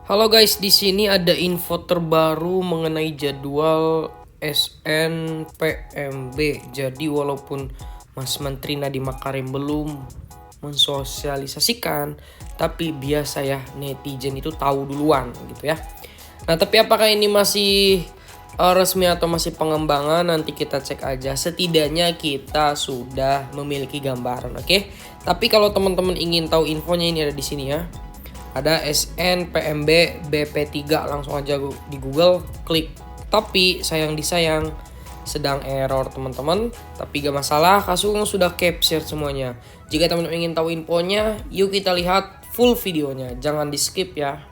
Halo guys, di sini ada info terbaru mengenai jadwal SNPMB. Jadi walaupun Mas Menteri Nadiem Makarim belum mensosialisasikan, tapi biasa ya netizen itu tahu duluan gitu ya. Nah, tapi apakah ini masih resmi atau masih pengembangan? Nanti kita cek aja. Setidaknya kita sudah memiliki gambaran, oke? Tapi kalau teman-teman ingin tahu infonya ini ada di sini ya. Ada SNPMB BP3, langsung aja di Google klik. Tapi sayang disayang sedang error teman-teman, tapi gak masalah, Kasung sudah capture semuanya. Jika teman-teman ingin tahu infonya, yuk kita lihat full videonya, jangan di skip ya.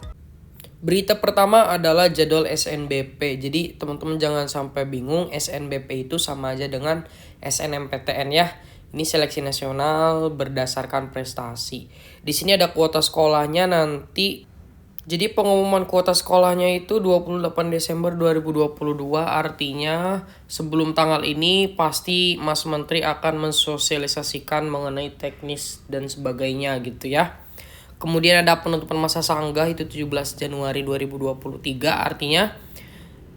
Berita pertama adalah jadwal SNBP. Jadi teman-teman jangan sampai bingung, SNBP itu sama aja dengan SNMPTN ya. Ini seleksi nasional berdasarkan prestasi. Di sini ada kuota sekolahnya nanti. Jadi pengumuman kuota sekolahnya itu 28 Desember 2022. Artinya sebelum tanggal ini pasti Mas Menteri akan mensosialisasikan mengenai teknis dan sebagainya gitu ya. Kemudian ada penutupan masa sanggah itu 17 Januari 2023. Artinya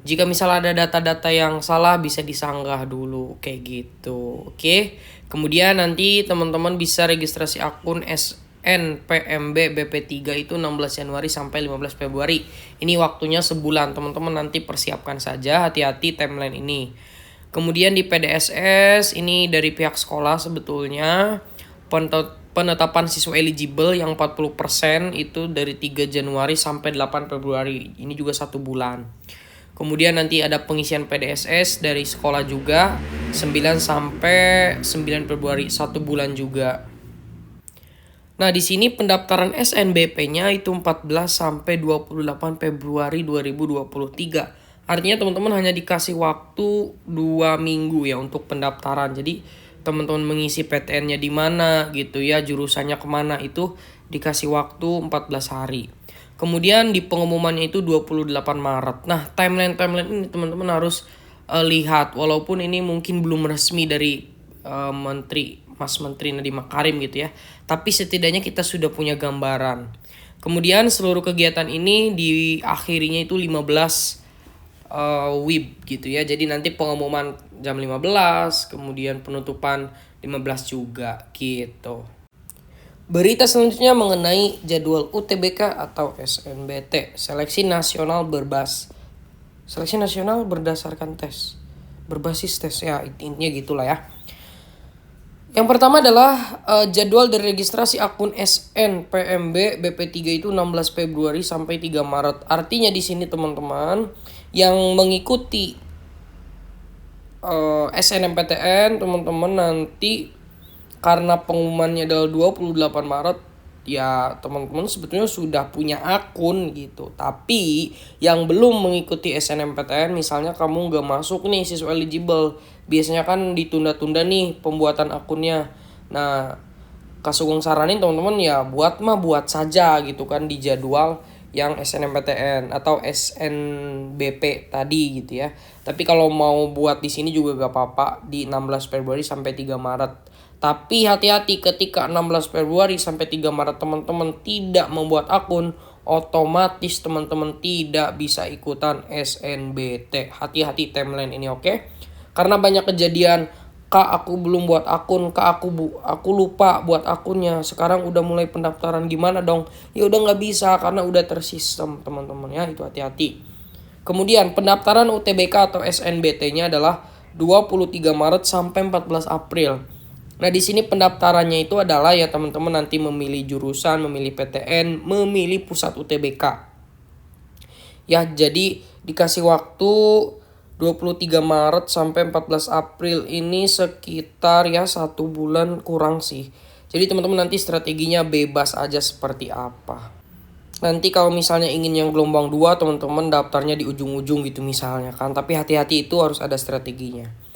jika misalnya ada data-data yang salah bisa disanggah dulu kayak gitu. Oke. Kemudian nanti teman-teman bisa registrasi akun SNPMB BP3 itu 16 Januari sampai 15 Februari. Ini waktunya sebulan. Teman-teman nanti persiapkan saja, hati-hati timeline ini. Kemudian di PDSS ini dari pihak sekolah sebetulnya penetapan siswa eligible yang 40% itu dari 3 Januari sampai 8 Februari. Ini juga 1 bulan. Kemudian nanti ada pengisian PDSS dari sekolah juga 9 sampai 9 Februari, 1 bulan juga. Nah, di sini pendaftaran SNBP-nya itu 14 sampai 28 Februari 2023. Artinya teman-teman hanya dikasih waktu 2 minggu ya untuk pendaftaran. Jadi teman-teman mengisi PTN-nya di mana gitu ya, jurusannya kemana itu dikasih waktu 14 hari. Kemudian di pengumumannya itu 28 Maret. Nah, timeline ini teman-teman harus lihat. Walaupun ini mungkin belum resmi dari Mas Menteri Nadiem Makarim gitu ya. Tapi setidaknya kita sudah punya gambaran. Kemudian seluruh kegiatan ini diakhirinya itu 15 WIB gitu ya. Jadi nanti pengumuman jam 15, kemudian penutupan 15 juga gitu. Berita selanjutnya mengenai jadwal UTBK atau SNBT, seleksi nasional seleksi nasional berdasarkan tes, berbasis tes ya, intinya gitulah ya. Yang pertama adalah jadwal dari registrasi akun SNPMB BP3 itu 16 Februari sampai 3 Maret. Artinya di sini teman-teman yang mengikuti SNMPTN teman-teman nanti karena pengumumannya adalah 28 Maret ya teman-teman sebetulnya sudah punya akun gitu. Tapi yang belum mengikuti SNMPTN misalnya kamu gak masuk nih siswa eligible, biasanya kan ditunda-tunda nih pembuatan akunnya. Nah, Kasugeng saranin teman-teman ya buat saja gitu kan di jadwal yang SNMPTN atau SNBP tadi gitu ya. Tapi kalau mau buat di sini juga gak apa-apa di 16 Februari sampai 3 Maret. Tapi hati-hati ketika 16 Februari sampai 3 Maret teman-teman tidak membuat akun, otomatis teman-teman tidak bisa ikutan SNBT. Hati-hati timeline ini, oke? Karena banyak kejadian, Kak aku belum buat akun, Kak aku lupa buat akunnya. Sekarang udah mulai pendaftaran gimana dong? Ya udah nggak bisa karena udah tersistem teman-teman ya, itu hati-hati. Kemudian pendaftaran UTBK atau SNBT-nya adalah 23 Maret sampai 14 April. Nah, di sini pendaftarannya itu adalah ya teman-teman nanti memilih jurusan, memilih PTN, memilih pusat UTBK. Ya, jadi dikasih waktu 23 Maret sampai 14 April ini sekitar ya 1 bulan kurang sih. Jadi teman-teman nanti strateginya bebas aja seperti apa. Nanti kalau misalnya ingin yang gelombang 2 teman-teman daftarnya di ujung-ujung gitu misalnya kan. Tapi hati-hati itu harus ada strateginya.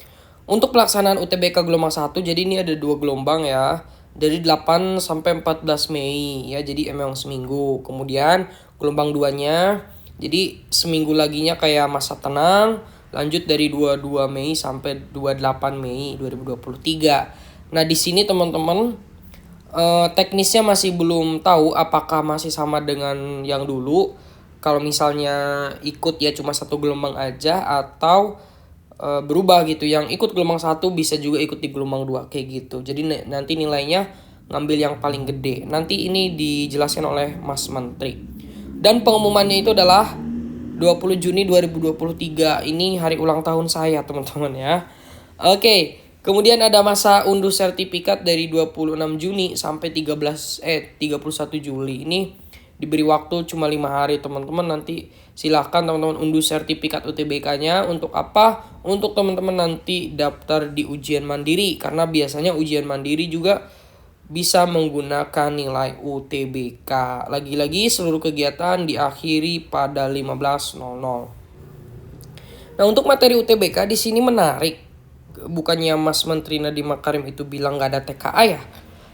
Untuk pelaksanaan UTBK gelombang 1 jadi ini ada 2 gelombang ya. Dari 8 sampai 14 Mei ya, jadi emang seminggu. Kemudian gelombang 2-nya jadi seminggu laginya kayak masa tenang, lanjut dari 22 Mei sampai 28 Mei 2023. Nah, di sini teman-teman teknisnya masih belum tahu apakah masih sama dengan yang dulu. kalau misalnya ikut ya cuma satu gelombang aja, atau berubah gitu. Yang ikut gelombang 1 bisa juga ikut di gelombang 2 kayak gitu. Jadi nanti nilainya ngambil yang paling gede. Nanti ini dijelaskan oleh Mas Menteri. Dan pengumumannya itu adalah 20 Juni 2023. Ini hari ulang tahun saya, teman-teman ya. Oke, kemudian ada masa unduh sertifikat dari 26 Juni sampai 31 Juli. Ini diberi waktu cuma 5 hari, teman-teman. Nanti silahkan teman-teman unduh sertifikat UTBK-nya. Untuk apa? Untuk teman-teman nanti daftar di ujian mandiri. Karena biasanya ujian mandiri juga bisa menggunakan nilai UTBK. Lagi-lagi seluruh kegiatan diakhiri pada 15.00. Nah, untuk materi UTBK di sini menarik. Bukannya Mas Menteri Nadiem Makarim itu bilang nggak ada TKA ya,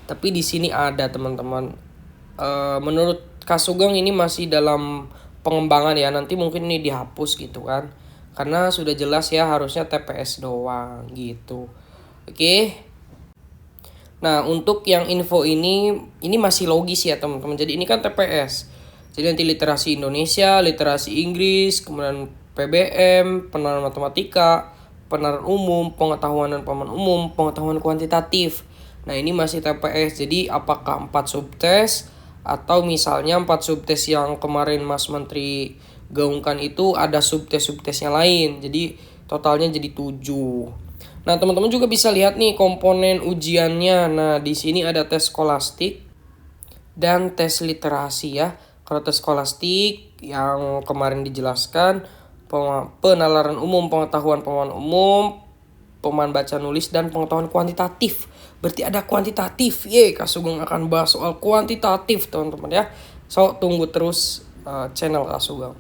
tapi di sini ada, teman-teman. Menurut Kak Sugeng ini masih dalam pengembangan ya, nanti mungkin ini dihapus gitu kan, karena sudah jelas ya harusnya TPS doang gitu. Oke. Nah, untuk yang info ini masih logis ya, teman-teman. Jadi ini kan TPS. Jadi nanti literasi Indonesia, literasi Inggris, kemudian PBM, pengenalan matematika, pengenalan umum, pengetahuan dan pemahaman umum, pengetahuan kuantitatif. Nah, ini masih TPS. Jadi apakah 4 subtes atau misalnya 4 subtes yang kemarin Mas Menteri gaungkan itu ada subtes-subtesnya lain. Jadi totalnya jadi 7. Nah, teman-teman juga bisa lihat nih komponen ujiannya. Nah, di sini ada tes skolastik dan tes literasi ya. Kalau tes skolastik yang kemarin dijelaskan, penalaran umum, pengetahuan pemahaman umum, pemahaman baca nulis, dan pengetahuan kuantitatif. Berarti ada kuantitatif. Kak Sugeng akan bahas soal kuantitatif, teman-teman ya. So, tunggu terus channel Kak Sugeng.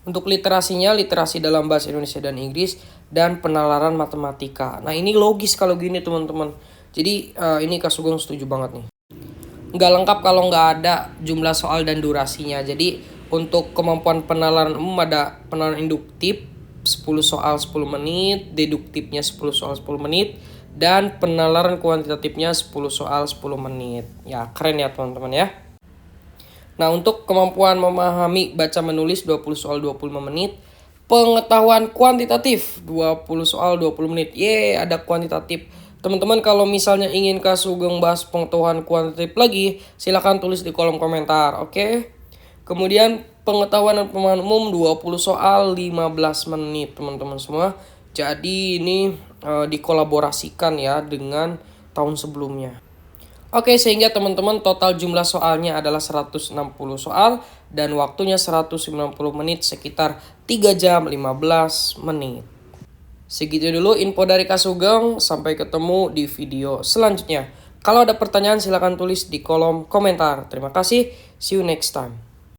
Untuk literasinya, literasi dalam bahasa Indonesia dan Inggris, dan penalaran matematika. Nah, ini logis kalau gini, teman-teman. Jadi ini Kak Sugeng setuju banget nih. Nggak lengkap kalau nggak ada jumlah soal dan durasinya. Jadi untuk kemampuan penalaran umum ada penalaran induktif 10 soal 10 menit, deduktifnya 10 soal 10 menit, dan penalaran kuantitatifnya 10 soal 10 menit. Ya, keren ya teman-teman ya. Nah, untuk kemampuan memahami baca menulis 20 soal 25 menit, pengetahuan kuantitatif 20 soal 20 menit. Ada kuantitatif. Teman-teman kalau misalnya ingin Kak Sugeng bahas pengetahuan kuantitatif lagi, silahkan tulis di kolom komentar, oke? Kemudian pengetahuan dan pemahaman umum 20 soal 15 menit, teman-teman semua. Jadi ini dikolaborasikan ya dengan tahun sebelumnya. Oke, sehingga teman-teman total jumlah soalnya adalah 160 soal dan waktunya 190 menit, sekitar 3 jam 15 menit. Segitu dulu info dari Kak Sugeng, sampai ketemu di video selanjutnya. Kalau ada pertanyaan silahkan tulis di kolom komentar. Terima kasih, see you next time.